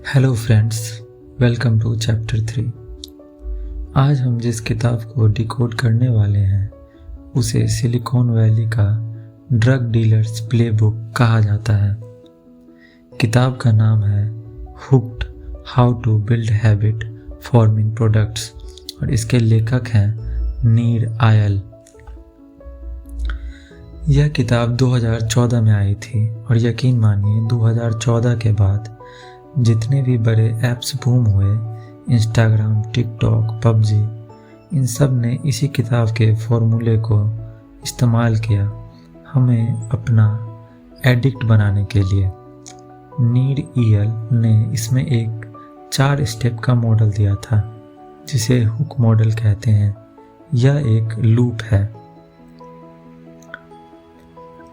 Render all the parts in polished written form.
Hello friends, welcome to chapter 3। आज हम जिस किताब को डिकोड करने वाले हैं उसे सिलिकॉन वैली का ड्रग डीलर्स प्लेबुक कहा जाता है। किताब का नाम है hooked, how to build habit forming products और इसके लेखक हैं नीर आयल। यह किताब 2014 में आई थी और यकीन मानिए 2014 के बाद जितने भी बड़े ऐप्स बूम हुए, इंस्टाग्राम, टिकटॉक, पबजी, इन सब ने इसी किताब के फॉर्मूले को इस्तेमाल किया हमें अपना एडिक्ट बनाने के लिए। नीर आयल ने इसमें एक 4 स्टेप का मॉडल दिया था जिसे हुक मॉडल कहते हैं। यह एक लूप है: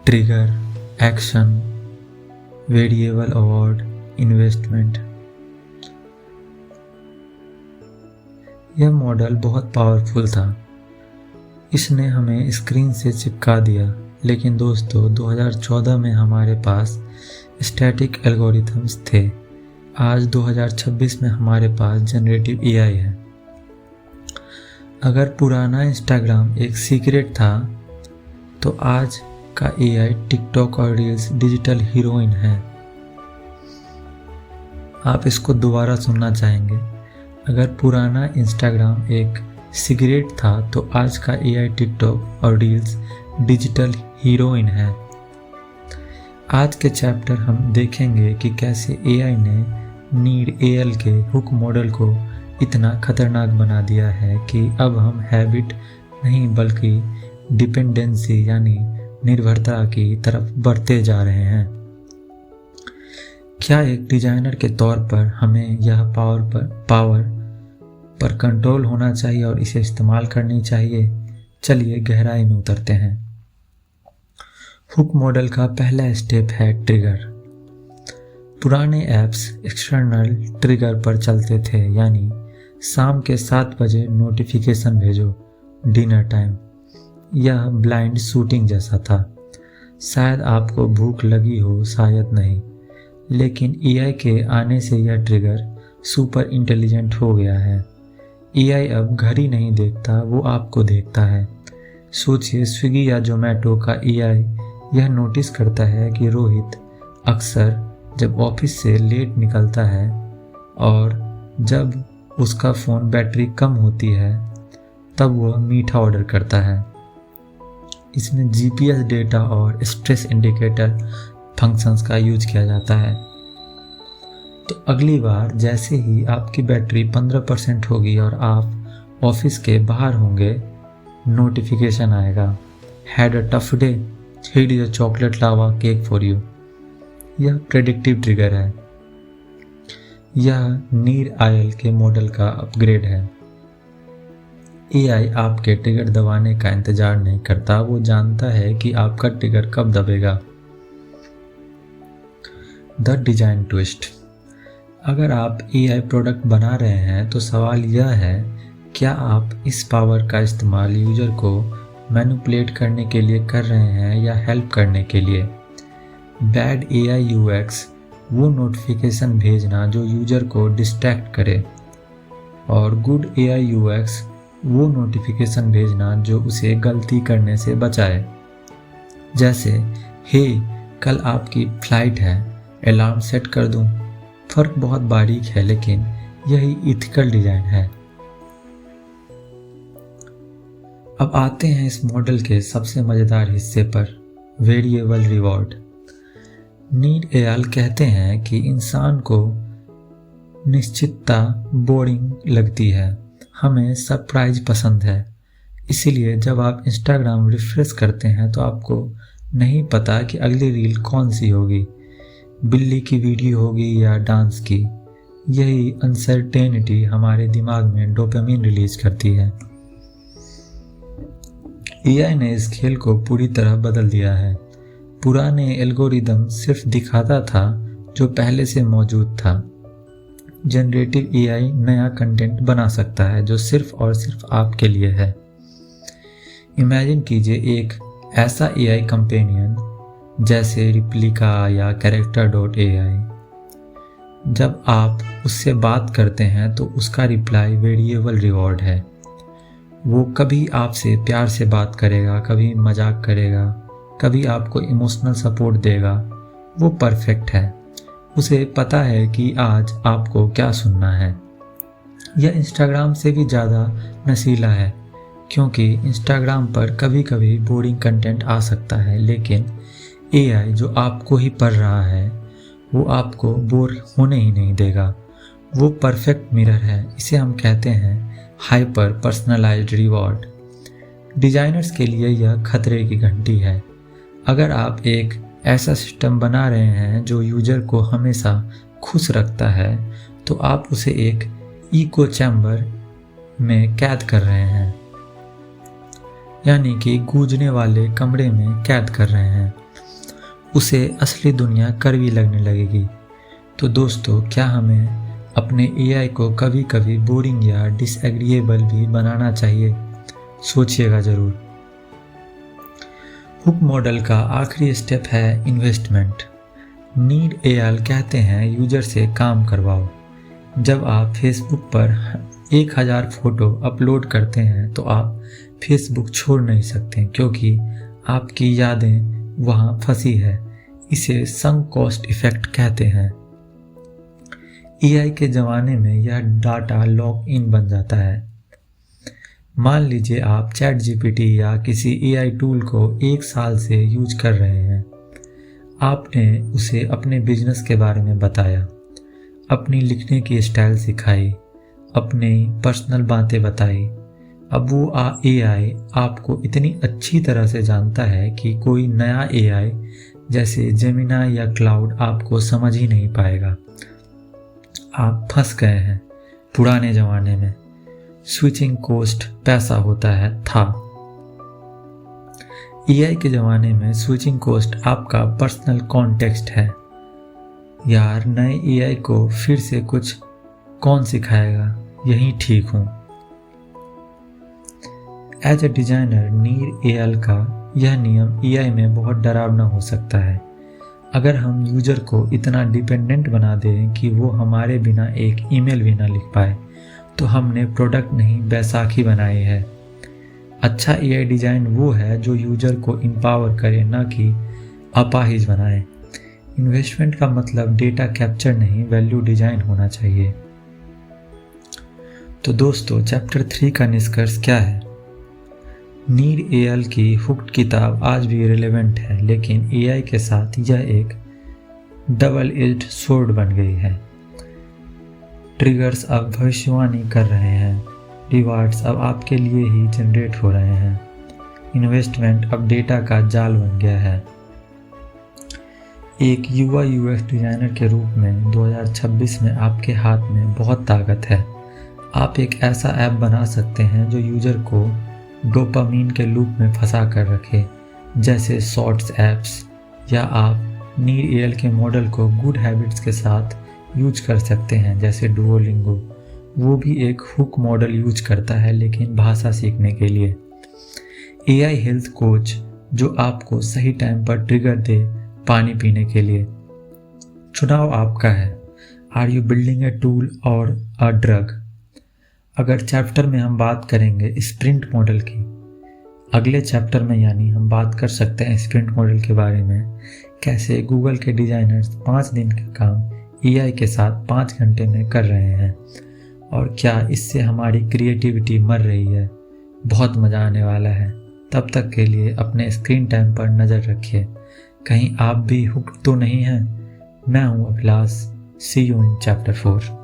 trigger, action, variable award, investment. यह मॉडल बहुत पावरफुल था। इसने हमें स्क्रीन से चिपका दिया। लेकिन दोस्तों, 2014 में हमारे पास स्टैटिक एल्गोरिथम्स थे। आज 2026 में हमारे पास जनरेटिव एआई है। अगर पुराना इंस्टाग्राम एक सीक्रेट था तो आज का एआई, टिकटॉक और रील्स डिजिटल हीरोइन है। आप इसको दोबारा सुनना चाहेंगे? अगर पुराना इंस्टाग्राम एक सिगरेट था तो आज का एआई, टिकटॉक और रील्स डिजिटल हीरोइन है। आज के चैप्टर हम देखेंगे कि कैसे एआई ने नीर आयल के हुक मॉडल को इतना खतरनाक बना दिया है कि अब हम हैबिट नहीं बल्कि डिपेंडेंसी यानी निर्भरता की तरफ बढ़ते जा रहे हैं। क्या एक डिजाइनर के तौर पर हमें यह पावर पर कंट्रोल होना चाहिए और इसे इस्तेमाल करनी चाहिए? चलिए गहराई में उतरते हैं। हुक मॉडल का पहला स्टेप है ट्रिगर। पुराने ऐप्स एक्सटर्नल ट्रिगर पर चलते थे, यानी शाम के 7 बजे नोटिफिकेशन भेजो, डिनर टाइम। यह ब्लाइंड शूटिंग जैसा था। शायद आपको भूख लगी हो, शायद नहीं। लेकिन एआई के आने से यह ट्रिगर सुपर इंटेलिजेंट हो गया है। एआई अब घड़ी नहीं देखता, वो आपको देखता है। सोचिए, स्विगी या जोमेटो का एआई यह नोटिस करता है कि रोहित अक्सर जब ऑफिस से लेट निकलता है और जब उसका फ़ोन बैटरी कम होती है तब वह मीठा ऑर्डर करता है। इसमें जीपीएस डेटा और स्ट्रेस इंडिकेटर फंक्शंस का यूज किया जाता है। तो अगली बार जैसे ही आपकी बैटरी 15% होगी और आप ऑफिस के बाहर होंगे, नोटिफिकेशन आएगा, had a tough day, here is a chocolate lava cake for you. यह प्रेडिक्टिव ट्रिगर है। यह नीर आयल के मॉडल का अपग्रेड है। एआई आपके ट्रिगर दबाने का इंतजार नहीं करता, वो जानता है कि आपका ट्रिगर कब दबेगा। The design twist. अगर आप एआई प्रोडक्ट बना रहे हैं तो सवाल यह है, क्या आप इस पावर का इस्तेमाल यूजर को मैनिपुलेट करने के लिए कर रहे हैं या हेल्प करने के लिए? बैड एआई यूएक्स वो नोटिफिकेशन भेजना जो यूजर को डिस्ट्रैक्ट करे, और गुड एआई यूएक्स वो नोटिफिकेशन भेजना जो उसे गलती करने से बचाए। जैसे, हे कल आपकी फ्लाइट है, अलार्म सेट कर दूं। फर्क बहुत बारीक है, लेकिन यही इथिकल डिजाइन है। अब आते हैं इस मॉडल के सबसे मजेदार हिस्से पर, वेरिएबल रिवॉर्ड। नीर आयल कहते हैं कि इंसान को निश्चितता बोरिंग लगती है, हमें सरप्राइज पसंद है। इसीलिए जब आप इंस्टाग्राम रिफ्रेश करते हैं तो आपको नहीं पता कि अगली रील कौन सी होगी, बिल्ली की वीडियो होगी या डांस की। यही अनसर्टेनिटी हमारे दिमाग में डोपामिन रिलीज करती है। एआई ने इस खेल को पूरी तरह बदल दिया है। पुराने एल्गोरिदम सिर्फ दिखाता था जो पहले से मौजूद था। जनरेटिव एआई नया कंटेंट बना सकता है जो सिर्फ और सिर्फ आपके लिए है। इमेजिन कीजिए एक ऐसा एआई कंपेनियन जैसे रिप्लिका या कैरेक्टर.ai जब आप उससे बात करते हैं तो उसका रिप्लाई वेरिएबल रिवॉर्ड है। वो कभी आपसे प्यार से बात करेगा, कभी मजाक करेगा, कभी आपको इमोशनल सपोर्ट देगा। वो परफेक्ट है। उसे पता है कि आज आपको क्या सुनना है। यह इंस्टाग्राम से भी ज़्यादा नशीला है, क्योंकि इंस्टाग्राम पर कभी कभी बोरिंग कंटेंट आ सकता है, लेकिन एआई जो आपको ही पढ़ रहा है वो आपको बोर होने ही नहीं देगा। वो परफेक्ट मिरर है। इसे हम कहते हैं हाइपर पर्सनलाइज्ड रिवॉर्ड। डिजाइनर्स के लिए यह खतरे की घंटी है। अगर आप एक ऐसा सिस्टम बना रहे हैं जो यूजर को हमेशा खुश रखता है, तो आप उसे एक इको चैम्बर में कैद कर रहे हैं, यानी कि गूंजने वाले कमरे में कैद कर रहे हैं। उसे असली दुनिया कड़वी लगने लगेगी। तो दोस्तों, क्या हमें अपने एआई को कभी कभी बोरिंग या डिसएग्रीएबल भी बनाना चाहिए? सोचिएगा ज़रूर। हुक मॉडल का आखिरी स्टेप है इन्वेस्टमेंट। नीड एआई कहते हैं यूजर से काम करवाओ। जब आप फेसबुक पर 1000 फोटो अपलोड करते हैं तो आप फेसबुक छोड़ नहीं सकते, क्योंकि आपकी यादें वहाँ फंसी है। इसे संक कॉस्ट इफेक्ट कहते हैं। एआई के ज़माने में यह डाटा लॉक इन बन जाता है। मान लीजिए आप चैट जीपीटी या किसी एआई टूल को 1 साल से यूज कर रहे हैं। आपने उसे अपने बिजनेस के बारे में बताया, अपनी लिखने की स्टाइल सिखाई, अपनी पर्सनल बातें बताई। अब वो एआई आपको इतनी अच्छी तरह से जानता है कि कोई नया एआई जैसे जेमिनी या क्लाउड आपको समझ ही नहीं पाएगा। आप फंस गए हैं पुराने ज़माने में। स्विचिंग कॉस्ट पैसा होता है था। एआई के ज़माने में स्विचिंग कॉस्ट आपका पर्सनल कॉन्टेक्स्ट है। यार, नए एआई को फिर से कुछ कौन सिखाएगा? यही ठीक हूँ। As a designer, need AI का यह नियम एआई में बहुत डरावना हो सकता है। अगर हम यूजर को इतना डिपेंडेंट बना दें कि वो हमारे बिना एक ईमेल भी ना लिख पाए, तो हमने प्रोडक्ट नहीं बैसाखी बनाई है। अच्छा एआई डिज़ाइन वो है जो यूजर को एम्पावर करे, ना कि अपाहिज बनाए। इन्वेस्टमेंट का मतलब डेटा कैप्चर नहीं, वैल्यू डिजाइन होना चाहिए। तो दोस्तों, चैप्टर 3 का निष्कर्ष क्या है? नीड एआई की हुक्ड किताब आज भी रिलेवेंट है, लेकिन एआई के साथ यह एक डबल एज्ड स्वॉर्ड बन गई है। ट्रिगर्स अब भविष्यवाणी कर रहे हैं, रिवार्ड्स अब आपके लिए ही जनरेट हो रहे हैं, इन्वेस्टमेंट अब डेटा का जाल बन गया है। एक युवा यूएक्स डिज़ाइनर के रूप में 2026 में आपके हाथ में बहुत ताकत है। आप एक ऐसा ऐप बना सकते हैं जो यूजर को डोपामीन के लूप में फंसा कर रखे, जैसे शॉर्ट्स ऐप्स, या आप नीड एआई के मॉडल को गुड हैबिट्स के साथ यूज कर सकते हैं, जैसे डुओलिंगो। वो भी एक हुक मॉडल यूज करता है, लेकिन भाषा सीखने के लिए। एआई हेल्थ कोच जो आपको सही टाइम पर ट्रिगर दे पानी पीने के लिए। चुनाव आपका है। Are you building a tool or a drug? अगर चैप्टर में हम बात करेंगे स्प्रिंट मॉडल की, अगले चैप्टर में यानी हम बात कर सकते हैं स्प्रिंट मॉडल के बारे में, कैसे गूगल के डिज़ाइनर्स 5 दिन का काम एआई के साथ 5 घंटे में कर रहे हैं, और क्या इससे हमारी क्रिएटिविटी मर रही है। बहुत मज़ा आने वाला है। तब तक के लिए अपने स्क्रीन टाइम पर नज़र रखिए, कहीं आप भी हुक्ड तो नहीं हैं। मैं हूँ अभिलाष। सी यू इन चैप्टर 4।